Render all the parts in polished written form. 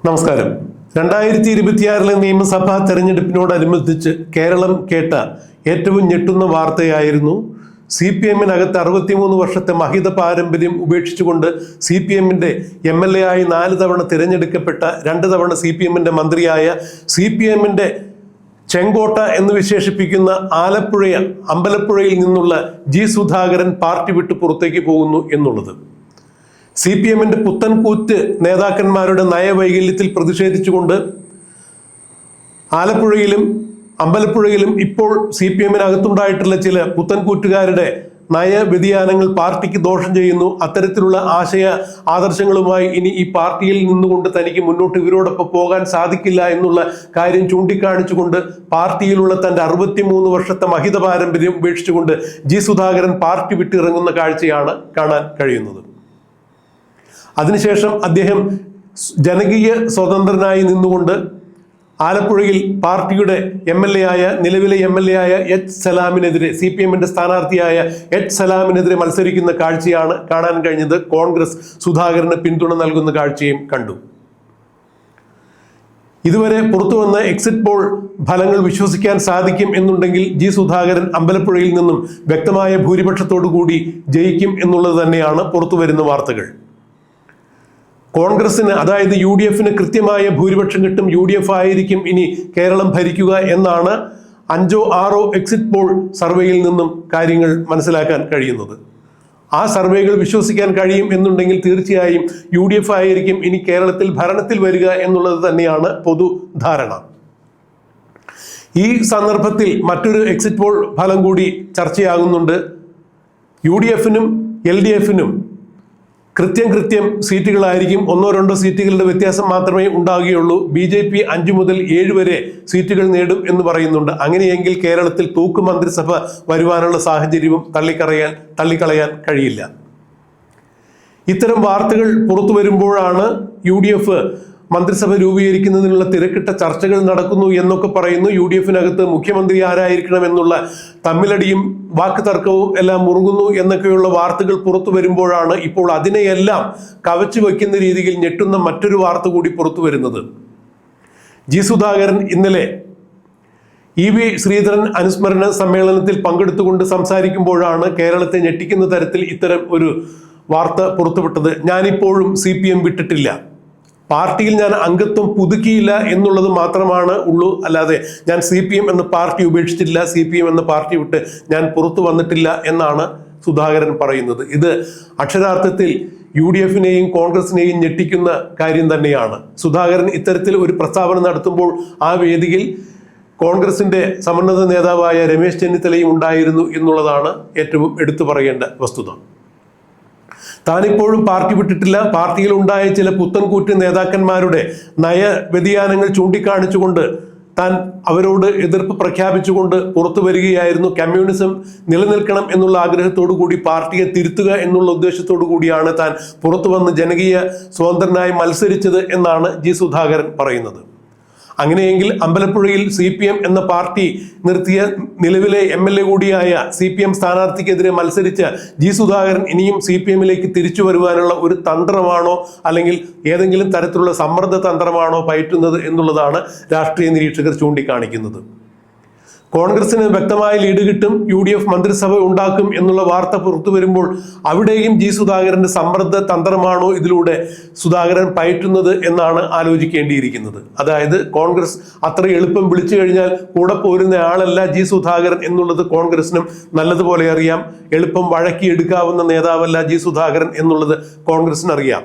നമസ്കാരം. 2026 നിയമസഭാ തെരഞ്ഞെടുപ്പിനോടനുബന്ധിച്ച് കേരളം കേട്ട ഏറ്റവും ഞെട്ടുന്ന വാർത്തയായിരുന്നു CPM-നകത്ത് 63 വർഷത്തെ മഹിത പാരമ്പര്യം ഉപേക്ഷിച്ചുകൊണ്ട് CPM-ന്റെ MLA ആയി 4 തവണ തിരഞ്ഞെടുക്കപ്പെട്ട 2 തവണ CPM-ന്റെ മന്ത്രിയായ CPM-ന്റെ ചെങ്കോട്ട എന്ന് വിശേഷിപ്പിക്കുന്ന അമ്പലപ്പുഴയിൽ നിന്നുള്ള G. സുധാകരൻ പാർട്ടി വിട്ട് പുറത്തേക്ക് പോകുന്നു എന്നുള്ളത്. CPM-ന്റെ പുത്തൻകൂറ്റ് നേതാക്കന്മാരുടെ നയവൈകല്യത്തിൽ പ്രതിഷേധിച്ചുകൊണ്ട് ആലപ്പുഴയിലും അമ്പലപ്പുഴയിലും ഇപ്പോൾ CPM-നകത്തുണ്ടായിട്ടുള്ള ചില പുത്തൻകൂറ്റുകാരുടെ നയവ്യതിയാനങ്ങൾ പാർട്ടിക്ക് ദോഷം ചെയ്യുന്നു. അത്തരത്തിലുള്ള ആദർശങ്ങളുമായി ഇനി ഈ പാർട്ടിയിൽ നിന്നുകൊണ്ട് തനിക്ക് മുന്നോട്ട് ഇവരോടൊപ്പം പോകാൻ സാധിക്കില്ല എന്നുള്ള കാര്യം ചൂണ്ടിക്കാണിച്ചുകൊണ്ട് പാർട്ടിയിലുള്ള തൻ്റെ 63 വർഷത്തെ മഹിത പാരമ്പര്യം ഉപേക്ഷിച്ചുകൊണ്ട് G. സുധാകരൻ പാർട്ടി വിട്ടിറങ്ങുന്ന കാഴ്ചയാണ് കാണാൻ കഴിയുന്നത്. അതിനുശേഷം അദ്ദേഹം ജനകീയ സ്വതന്ത്രനായി നിന്നുകൊണ്ട് ആലപ്പുഴയിൽ പാർട്ടിയുടെ നിലവിലെ MLA ആയ H. സലാമിനെതിരെ CPM-ന്റെ സ്ഥാനാർത്ഥിയായ H. സലാമിനെതിരെ മത്സരിക്കുന്ന കാഴ്ചയാണ് കാണാൻ കഴിഞ്ഞത്. കോൺഗ്രസ് സുധാകരന് പിന്തുണ നൽകുന്ന കാഴ്ചയും കണ്ടു. ഇതുവരെ പുറത്തു വന്ന എക്സിറ്റ് പോൾ ഫലങ്ങൾ വിശ്വസിക്കാൻ സാധിക്കും എന്നുണ്ടെങ്കിൽ G. സുധാകരൻ അമ്പലപ്പുഴയിൽ നിന്നും വ്യക്തമായ ഭൂരിപക്ഷത്തോടു കൂടി ജയിക്കും എന്നുള്ളത് തന്നെയാണ് പുറത്തു വരുന്ന വാർത്തകൾ. കോൺഗ്രസിന്, അതായത് UDF-ന് കൃത്യമായ ഭൂരിപക്ഷം കിട്ടും. UDF ആയിരിക്കും ഇനി കേരളം ഭരിക്കുക എന്നാണ് 5 or 6 എക്സിറ്റ് പോൾ സർവേയിൽ നിന്നും കാര്യങ്ങൾ മനസ്സിലാക്കാൻ കഴിയുന്നത്. ആ സർവേകൾ വിശ്വസിക്കാൻ കഴിയും എന്നുണ്ടെങ്കിൽ തീർച്ചയായും UDF ആയിരിക്കും ഇനി കേരളത്തിൽ ഭരണത്തിൽ വരിക എന്നുള്ളത് തന്നെയാണ് പൊതുധാരണ. ഈ സന്ദർഭത്തിൽ മറ്റൊരു എക്സിറ്റ് പോൾ ഫലം കൂടി ചർച്ചയാകുന്നുണ്ട്. UDF-നും LDF-നും കൃത്യം സീറ്റുകളായിരിക്കും. 1-2 സീറ്റുകളുടെ വ്യത്യാസം മാത്രമേ ഉണ്ടാകുകയുള്ളൂ. BJP 5 മുതൽ 7 വരെ സീറ്റുകൾ നേടും എന്ന് പറയുന്നുണ്ട്. അങ്ങനെയെങ്കിൽ കേരളത്തിൽ തൂക്ക് മന്ത്രിസഭ വരുവാനുള്ള സാഹചര്യവും തള്ളിക്കളയാൻ കഴിയില്ല. ഇത്തരം വാർത്തകൾ പുറത്തു വരുമ്പോഴാണ് UDF മന്ത്രിസഭ രൂപീകരിക്കുന്നതിനുള്ള തിരക്കിട്ട ചർച്ചകൾ നടക്കുന്നു എന്നൊക്കെ പറയുന്നു. UDF-നകത്ത് മുഖ്യമന്ത്രി ആരായിരിക്കണം എന്നുള്ള തമ്മിലടിയും വാക്ക് തർക്കവും എല്ലാം മുറുകുന്നു എന്നൊക്കെയുള്ള വാർത്തകൾ പുറത്തു വരുമ്പോഴാണ് ഇപ്പോൾ അതിനെയെല്ലാം കവച്ചു വയ്ക്കുന്ന രീതിയിൽ ഞെട്ടുന്ന മറ്റൊരു വാർത്ത കൂടി പുറത്തു വരുന്നത്. G. സുധാകരൻ ഇന്നലെ EV ശ്രീധരൻ അനുസ്മരണ സമ്മേളനത്തിൽ പങ്കെടുത്തുകൊണ്ട് സംസാരിക്കുമ്പോഴാണ് കേരളത്തെ ഞെട്ടിക്കുന്ന തരത്തിൽ ഇത്തരം ഒരു വാർത്ത പുറത്തുവിട്ടത്. ഞാനിപ്പോഴും CPM വിട്ടിട്ടില്ല, പാർട്ടിയിൽ ഞാൻ അംഗത്വം പുതുക്കിയില്ല എന്നുള്ളത് മാത്രമാണ് ഉള്ളൂ, അല്ലാതെ ഞാൻ CPM എന്ന പാർട്ടി ഉപേക്ഷിച്ചില്ല, CPM എന്ന പാർട്ടി വിട്ട് ഞാൻ പുറത്തു വന്നിട്ടില്ല എന്നാണ് സുധാകരൻ പറയുന്നത്. ഇത് അക്ഷരാർത്ഥത്തിൽ UDF-നെയും കോൺഗ്രസിനെയും ഞെട്ടിക്കുന്ന കാര്യം തന്നെയാണ്. സുധാകരൻ ഇത്തരത്തിൽ ഒരു പ്രസ്താവന നടത്തുമ്പോൾ ആ വേദിയിൽ കോൺഗ്രസിന്റെ സമന്നത നേതാവായ രമേശ് ചെന്നിത്തലയും ഉണ്ടായിരുന്നു എന്നുള്ളതാണ് ഏറ്റവും എടുത്തു പറയേണ്ട വസ്തുത. താനിപ്പോഴും പാർട്ടി വിട്ടിട്ടില്ല. പാർട്ടിയിൽ ഉണ്ടായ ചില പുത്തൻകൂറ്റ് നേതാക്കന്മാരുടെ നയവ്യതിയാനങ്ങൾ ചൂണ്ടിക്കാണിച്ചുകൊണ്ട് താൻ അവരോട് എതിർപ്പ് പ്രഖ്യാപിച്ചുകൊണ്ട് പുറത്തു വരികയായിരുന്നു. കമ്മ്യൂണിസം നിലനിൽക്കണം എന്നുള്ള ആഗ്രഹത്തോടു കൂടി പാർട്ടിയെ തിരുത്തുക എന്നുള്ള ഉദ്ദേശത്തോടു കൂടിയാണ് താൻ പുറത്തു വന്ന് ജനകീയ സ്വതന്ത്രനായി മത്സരിച്ചത് എന്നാണ് G. സുധാകരൻ പറയുന്നത്. അങ്ങനെയെങ്കിൽ അമ്പലപ്പുഴയിൽ CPM എന്ന പാർട്ടി നിർത്തിയ നിലവിലെ MLA കൂടിയായ CPM സ്ഥാനാർത്ഥിക്കെതിരെ മത്സരിച്ച G. സുധാകരൻ ഇനിയും CPM-ലേക്ക് തിരിച്ചു വരുവാനുള്ള ഒരു തന്ത്രമാണോ അല്ലെങ്കിൽ ഏതെങ്കിലും തരത്തിലുള്ള സമ്മർദ്ദ തന്ത്രമാണോ പയറ്റുന്നത് എന്നുള്ളതാണ് രാഷ്ട്രീയ നിരീക്ഷകർ ചൂണ്ടിക്കാണിക്കുന്നത്. കോൺഗ്രസിന് വ്യക്തമായ ലീഡ് കിട്ടും, UDF മന്ത്രിസഭ ഉണ്ടാക്കും എന്നുള്ള വാർത്ത പുറത്തു വരുമ്പോൾ അവിടെയും G. സുധാകരന്റെ സമ്മർദ്ദ തന്ത്രമാണോ ഇതിലൂടെ സുധാകരൻ പയറ്റുന്നത് എന്നാണ് ആലോചിക്കേണ്ടിയിരിക്കുന്നത്. അതായത് കോൺഗ്രസ് അത്ര എളുപ്പം വിളിച്ചു കഴിഞ്ഞാൽ കൂടെ പോരുന്ന ആളല്ല G. സുധാകരൻ എന്നുള്ളത് കോൺഗ്രസിനും നല്ലതുപോലെ അറിയാം. എളുപ്പം വഴക്കിയെടുക്കാവുന്ന നേതാവല്ല G. സുധാകരൻ എന്നുള്ളത് കോൺഗ്രസിനറിയാം.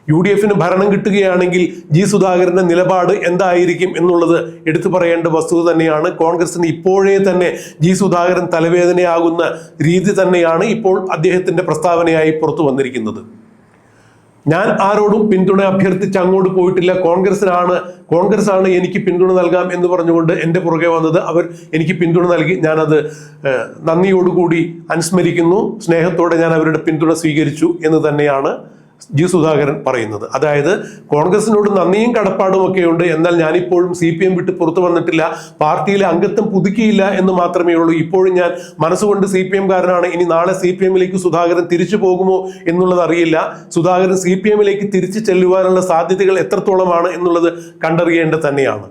UDF-ന് ഭരണം കിട്ടുകയാണെങ്കിൽ G. സുധാകരന്റെ നിലപാട് എന്തായിരിക്കും എന്നുള്ളത് എടുത്തു പറയേണ്ട വസ്തുത തന്നെയാണ്. കോൺഗ്രസിന് ഇപ്പോഴേ തന്നെ G. സുധാകരൻ തലവേദനയാകുന്ന രീതി തന്നെയാണ് ഇപ്പോൾ അദ്ദേഹത്തിന്റെ പ്രസ്താവനയായി പുറത്തു വന്നിരിക്കുന്നത്. ഞാൻ ആരോടും പിന്തുണ അഭ്യർത്ഥിച്ച് അങ്ങോട്ട് പോയിട്ടില്ല, കോൺഗ്രസ് ആണ് എനിക്ക് പിന്തുണ നൽകാം എന്ന് പറഞ്ഞുകൊണ്ട് എൻ്റെ പുറകെ വന്നത്. അവർ എനിക്ക് പിന്തുണ നൽകി, ഞാനത് നന്ദിയോടുകൂടി അനുസ്മരിക്കുന്നു, സ്നേഹത്തോടെ ഞാൻ അവരുടെ പിന്തുണ സ്വീകരിച്ചു എന്ന് തന്നെയാണ് ജി സുധാകരൻ പറയുന്നത്. അതായത് കോൺഗ്രസിനോട് നന്ദിയും കടപ്പാടും ഒക്കെ ഉണ്ട്, എന്നാൽ ഞാനിപ്പോഴും CPM വിട്ട് പുറത്തു വന്നിട്ടില്ല, പാർട്ടിയിലെ അംഗത്വം പുതുക്കിയില്ല എന്ന് മാത്രമേ ഉള്ളൂ. ഇപ്പോഴും ഞാൻ മനസ്സുകൊണ്ട് CPM കാരനാണ്. ഇനി നാളെ CPM-ലേക്ക് സുധാകരൻ തിരിച്ചു പോകുമോ എന്നുള്ളത് അറിയില്ല. സുധാകരൻ CPM-ലേക്ക് തിരിച്ചു ചെല്ലുവാനുള്ള സാധ്യതകൾ എത്രത്തോളമാണ് എന്നുള്ളത് കണ്ടറിയേണ്ടത് തന്നെയാണ്.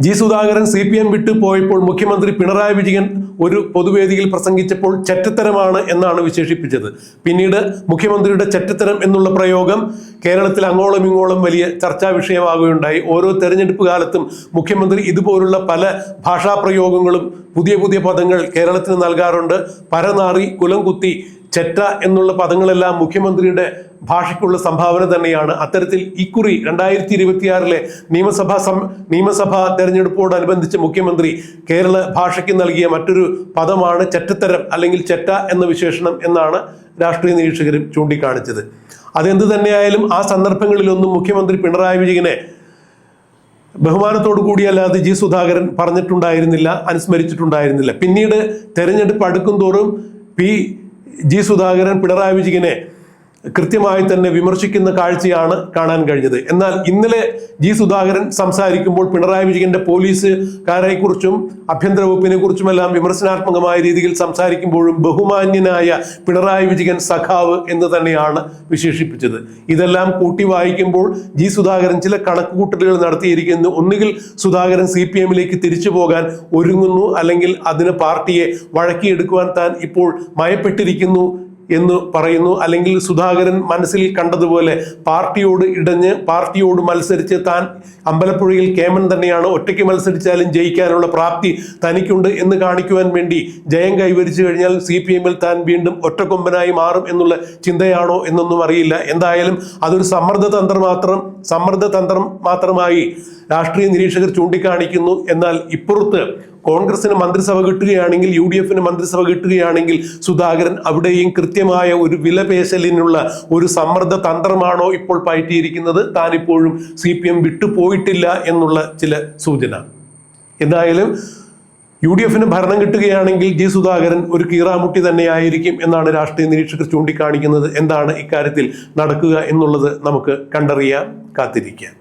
ജി സുധാകരൻ CPM വിട്ടു പോയപ്പോൾ മുഖ്യമന്ത്രി പിണറായി വിജയൻ ഒരു പൊതുവേദിയിൽ പ്രസംഗിച്ചപ്പോൾ ചെറ്റത്തരമാണ് എന്നാണ് വിശേഷിപ്പിച്ചത്. പിന്നീട് മുഖ്യമന്ത്രിയുടെ ചെറ്റത്തരം എന്നുള്ള പ്രയോഗം കേരളത്തിൽ അങ്ങോളം ഇങ്ങോളം വലിയ ചർച്ചാ വിഷയമാകുകയുണ്ടായി. ഓരോ തെരഞ്ഞെടുപ്പ് കാലത്തും മുഖ്യമന്ത്രി ഇതുപോലുള്ള പല ഭാഷാ പ്രയോഗങ്ങളും പുതിയ പുതിയ പദങ്ങൾ കേരളത്തിന് നൽകാറുണ്ട്. പരനാറി, കുലംകുത്തി, ചെറ്റ എന്നുള്ള പദങ്ങളെല്ലാം മുഖ്യമന്ത്രിയുടെ ഭാഷയ്ക്കുള്ള സംഭാവന തന്നെയാണ്. അത്തരത്തിൽ ഇക്കുറി 2026 നിയമസഭാ തെരഞ്ഞെടുപ്പോടനുബന്ധിച്ച് മുഖ്യമന്ത്രി കേരള ഭാഷയ്ക്ക് നൽകിയ മറ്റൊരു പദമാണ് ചെറ്റത്തരം അല്ലെങ്കിൽ ചെറ്റ എന്ന വിശേഷണം എന്നാണ് രാഷ്ട്രീയ നിരീക്ഷകരും ചൂണ്ടിക്കാണിച്ചത്. അതെന്ത് തന്നെയായാലും ആ സന്ദർഭങ്ങളിലൊന്നും മുഖ്യമന്ത്രി പിണറായി വിജയനെ ബഹുമാനത്തോടു കൂടിയല്ലാതെ ജി സുധാകരൻ പറഞ്ഞിട്ടുണ്ടായിരുന്നില്ല, അനുസ്മരിച്ചിട്ടുണ്ടായിരുന്നില്ല. പിന്നീട് തെരഞ്ഞെടുപ്പ് അടുക്കും തോറും ജി സുധാകരൻ പിണറായി വിജയനെ കൃത്യമായി തന്നെ വിമർശിക്കുന്ന കാഴ്ചയാണ് കാണാൻ കഴിഞ്ഞത്. എന്നാൽ ഇന്നലെ ജി സുധാകരൻ സംസാരിക്കുമ്പോൾ പിണറായി വിജയന്റെ പോലീസുകാരെ കുറിച്ചും ആഭ്യന്തര വകുപ്പിനെ കുറിച്ചുമെല്ലാം വിമർശനാത്മകമായ രീതിയിൽ സംസാരിക്കുമ്പോഴും ബഹുമാന്യനായ പിണറായി വിജയൻ സഖാവ് എന്ന് തന്നെയാണ് വിശേഷിപ്പിച്ചത്. ഇതെല്ലാം കൂട്ടി വായിക്കുമ്പോൾ ജി സുധാകരൻ ചില കണക്കുകൂട്ടലുകൾ നടത്തിയിരിക്കുന്നു. ഒന്നുകിൽ സുധാകരൻ CPM-ലേക്ക് തിരിച്ചു പോകാൻ ഒരുങ്ങുന്നു, അല്ലെങ്കിൽ അതിന് പാർട്ടിയെ വഴക്കിയെടുക്കുവാൻ താൻ ഇപ്പോൾ മയപ്പെട്ടിരിക്കുന്നു എന്ന് പറയുന്നു. അല്ലെങ്കിൽ സുധാകരൻ മനസ്സിൽ കണ്ടതുപോലെ പാർട്ടിയോട് ഇടഞ്ഞ് പാർട്ടിയോട് മത്സരിച്ച് താൻ അമ്പലപ്പുഴയിൽ കേമൻ തന്നെയാണ്, ഒറ്റയ്ക്ക് മത്സരിച്ചാലും ജയിക്കാനുള്ള പ്രാപ്തി തനിക്കുണ്ട് എന്ന് കാണിക്കുവാൻ വേണ്ടി ജയം കൈവരിച്ചു കഴിഞ്ഞാൽ CPM-ൽ താൻ വീണ്ടും ഒറ്റക്കൊമ്പനായി മാറും എന്നുള്ള ചിന്തയാണോ എന്നൊന്നും അറിയില്ല. എന്തായാലും അതൊരു സമ്മർദ്ദ തന്ത്രം മാത്രമായി രാഷ്ട്രീയ നിരീക്ഷകർ ചൂണ്ടിക്കാണിക്കുന്നു. എന്നാൽ ഇപ്പുറത്ത് കോൺഗ്രസിന് മന്ത്രിസഭ കിട്ടുകയാണെങ്കിൽ, UDF-ന് മന്ത്രിസഭ കിട്ടുകയാണെങ്കിൽ സുധാകരൻ അവിടെയും കൃത്യമായ ഒരു വിലപേശലിനുള്ള ഒരു സമ്മർദ്ദ തന്ത്രമാണോ ഇപ്പോൾ പയറ്റിയിരിക്കുന്നത്? താൻ ഇപ്പോഴും CPM വിട്ടുപോയിട്ടില്ല എന്നുള്ള ചില സൂചന. എന്തായാലും UDF-ന് ഭരണം കിട്ടുകയാണെങ്കിൽ ജി സുധാകരൻ ഒരു കീറാമുട്ടി തന്നെയായിരിക്കും എന്നാണ് രാഷ്ട്രീയ നിരീക്ഷകർ ചൂണ്ടിക്കാണിക്കുന്നത്. എന്താണ് ഇക്കാര്യത്തിൽ നടക്കുക എന്നുള്ളത് നമുക്ക് കണ്ടറിയാം, കാത്തിരിക്കാം.